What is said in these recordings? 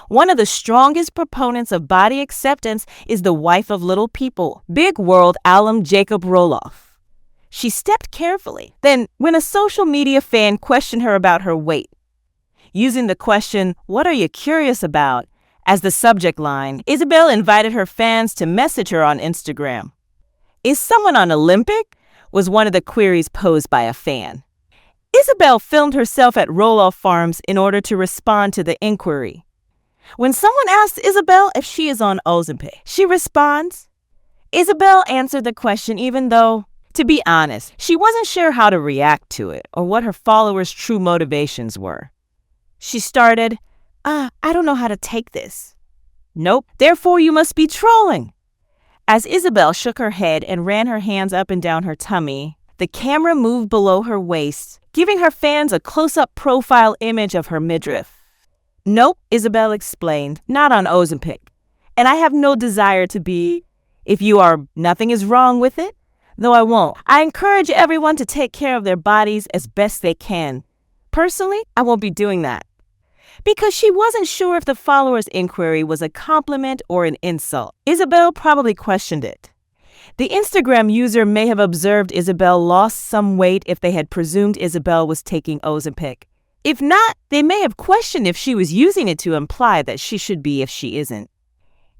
One of the strongest proponents of body acceptance is the wife of Little People, Big World alum Jacob Roloff. She stepped carefully. Then, when a social media fan questioned her about her weight, using the question, "What are you curious about?" as the subject line, Isabel invited her fans to message her on Instagram. "Is someone on Olympic?" was one of the queries posed by a fan. Isabel filmed herself at Roloff Farms in order to respond to the inquiry. When someone asks Isabel if she is on Ozempic, she responds. Isabel answered the question even though, to be honest, she wasn't sure how to react to it or what her followers' true motivations were. She started, I don't know how to take this. Nope, therefore you must be trolling. As Isabel shook her head and ran her hands up and down her tummy, the camera moved below her waist, giving her fans a close-up profile image of her midriff. Nope, Isabel explained, not on Ozempic. And I have no desire to be. If you are, nothing is wrong with it. Though I won't. I encourage everyone to take care of their bodies as best they can. Personally, I won't be doing that. Because she wasn't sure if the followers' inquiry was a compliment or an insult. Isabel probably questioned it. The Instagram user may have observed Isabel lost some weight if they had presumed Isabel was taking Ozempic. If not, they may have questioned if she was using it to imply that she should be if she isn't.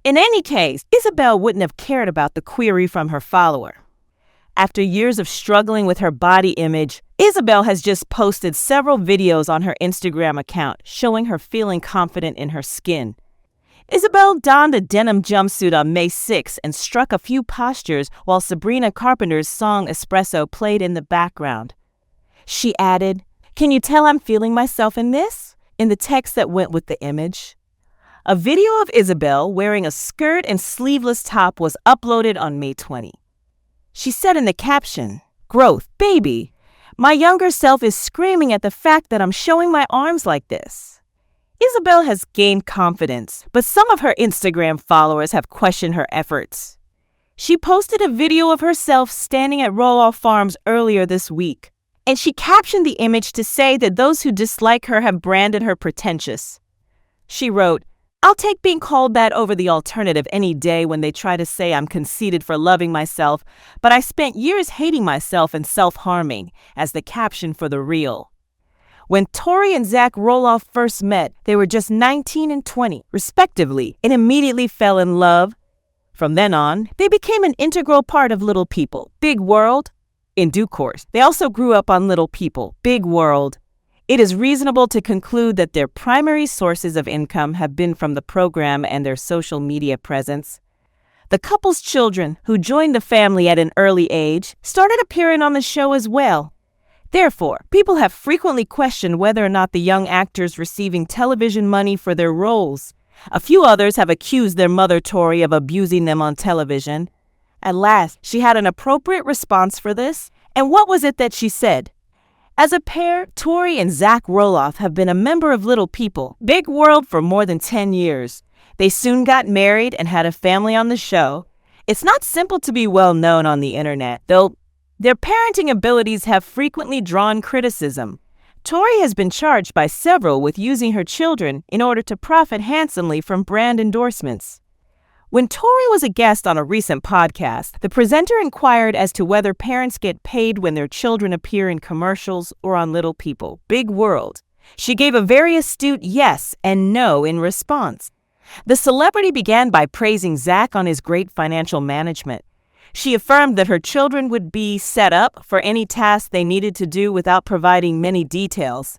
In any case, Isabel wouldn't have cared about the query from her follower. After years of struggling with her body image, Isabel has just posted several videos on her Instagram account showing her feeling confident in her skin. Isabel donned a denim jumpsuit on May 6 and struck a few postures while Sabrina Carpenter's song Espresso played in the background. She added, "Can you tell I'm feeling myself in this?" in the text that went with the image. A video of Isabel wearing a skirt and sleeveless top was uploaded on May 20. She said in the caption, "Growth, baby. My younger self is screaming at the fact that I'm showing my arms like this." Isabel has gained confidence, but some of her Instagram followers have questioned her efforts. She posted a video of herself standing at Roloff Farms earlier this week, and she captioned the image to say that those who dislike her have branded her pretentious. She wrote, "I'll take being called that over the alternative any day when they try to say I'm conceited for loving myself, but I spent years hating myself and self-harming," as the caption for the reel. When Tori and Zach Roloff first met, they were just 19 and 20, respectively, and immediately fell in love. From then on, they became an integral part of Little People, Big World. In due course, they also grew up on Little People, Big World. It is reasonable to conclude that their primary sources of income have been from the program and their social media presence. The couple's children, who joined the family at an early age, started appearing on the show as well. Therefore, people have frequently questioned whether or not the young actors receiving television money for their roles. A few others have accused their mother Tori of abusing them on television. At last, she had an appropriate response for this, and what was it that she said? As a pair, Tori and Zach Roloff have been a member of Little People, Big World for more than 10 years. They soon got married and had a family on the show. It's not simple to be well known on the internet, though their parenting abilities have frequently drawn criticism. Tori has been charged by several with using her children in order to profit handsomely from brand endorsements. When Tori was a guest on a recent podcast, the presenter inquired as to whether parents get paid when their children appear in commercials or on Little People, Big World. She gave a very astute yes and no in response. The celebrity began by praising Zach on his great financial management. She affirmed that her children would be set up for any task they needed to do without providing many details.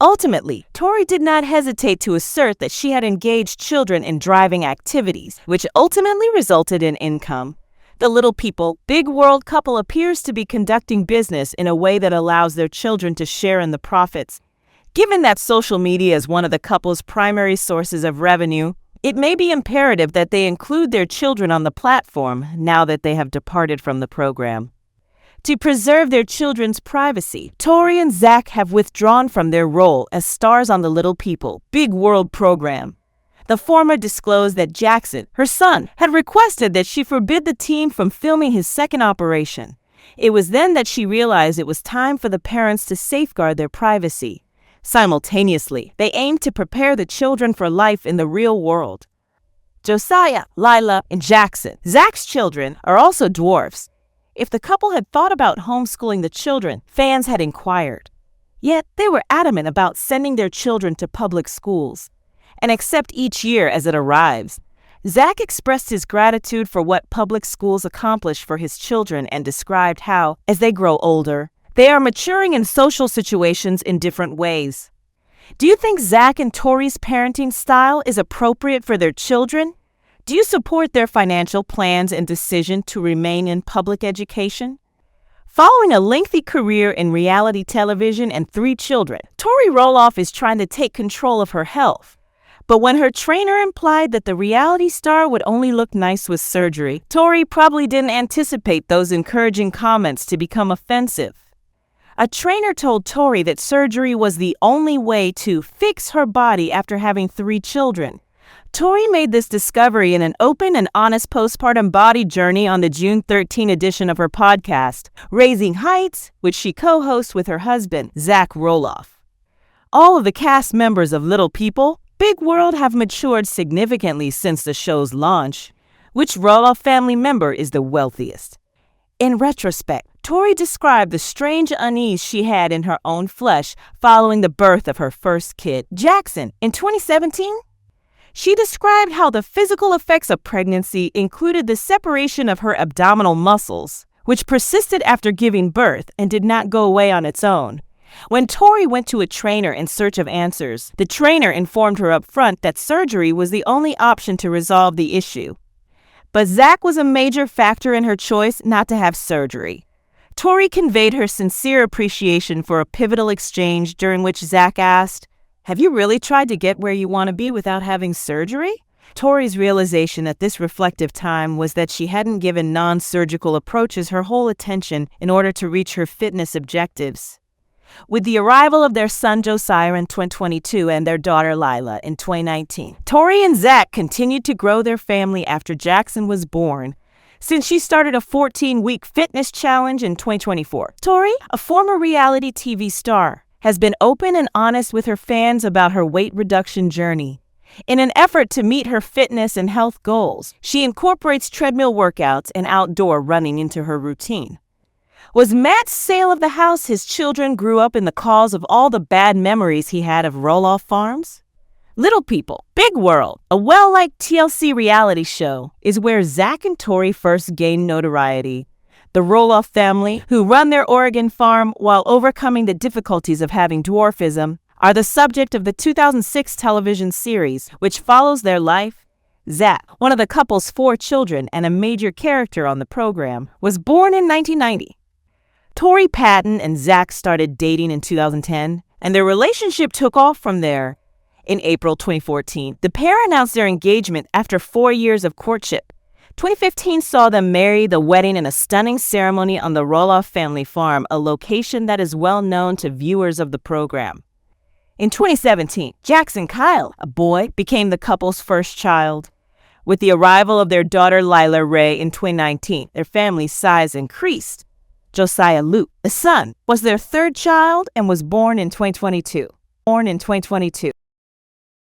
Ultimately, Tori did not hesitate to assert that she had engaged children in driving activities, which ultimately resulted in income. The Little People, Big World couple appears to be conducting business in a way that allows their children to share in the profits. Given that social media is one of the couple's primary sources of revenue, it may be imperative that they include their children on the platform now that they have departed from the program. To preserve their children's privacy, Tori and Zach have withdrawn from their role as stars on the Little People, Big World program. The former disclosed that Jackson, her son, had requested that she forbid the team from filming his second operation. It was then that she realized it was time for the parents to safeguard their privacy. Simultaneously, they aimed to prepare the children for life in the real world. Josiah, Lila, and Jackson, Zach's children, are also dwarfs. If the couple had thought about homeschooling the children, fans had inquired. Yet, they were adamant about sending their children to public schools and accept each year as it arrives. Zach expressed his gratitude for what public schools accomplish for his children and described how, as they grow older, they are maturing in social situations in different ways. Do you think Zach and Tori's parenting style is appropriate for their children? Do you support their financial plans and decision to remain in public education? Following a lengthy career in reality television and 3 children, Tori Roloff is trying to take control of her health. But when her trainer implied that the reality star would only look nice with surgery, Tori probably didn't anticipate those encouraging comments to become offensive. A trainer told Tori that surgery was the only way to fix her body after having 3 children. Tori made this discovery in an open and honest postpartum body journey on the June 13 edition of her podcast, Raising Heights, which she co-hosts with her husband, Zach Roloff. All of the cast members of Little People, Big World have matured significantly since the show's launch. Which Roloff family member is the wealthiest? In retrospect, Tori described the strange unease she had in her own flesh following the birth of her first kid, Jackson, in 2017. She described how the physical effects of pregnancy included the separation of her abdominal muscles, which persisted after giving birth and did not go away on its own. When Tori went to a trainer in search of answers, the trainer informed her up front that surgery was the only option to resolve the issue. But Zach was a major factor in her choice not to have surgery. Tori conveyed her sincere appreciation for a pivotal exchange during which Zach asked, "Have you really tried to get where you want to be without having surgery?" Tori's realization at this reflective time was that she hadn't given non-surgical approaches her whole attention in order to reach her fitness objectives. With the arrival of their son Josiah in 2022 and their daughter Lila in 2019, Tori and Zach continued to grow their family after Jackson was born. Since she started a 14-week fitness challenge in 2024, Tori, a former reality TV star, has been open and honest with her fans about her weight reduction journey. In an effort to meet her fitness and health goals, she incorporates treadmill workouts and outdoor running into her routine. Was Matt's sale of the house his children grew up in the cause of all the bad memories he had of Roloff Farms? Little People, Big World, a well-liked TLC reality show, is where Zach and Tori first gained notoriety. The Roloff family, who run their Oregon farm while overcoming the difficulties of having dwarfism, are the subject of the 2006 television series, which follows their life. Zach, one of the couple's 4 children and a major character on the program, was born in 1990. Tori Patton and Zach started dating in 2010, and their relationship took off from there. In April 2014, the pair announced their engagement after 4 years of courtship. 2015 saw them marry, the wedding in a stunning ceremony on the Roloff family farm, a location that is well known to viewers of the program. In 2017, Jackson Kyle, a boy, became the couple's first child. With the arrival of their daughter Lila Ray in 2019, their family's size increased. Josiah Luke, a son, was their 3rd child and was born in 2022.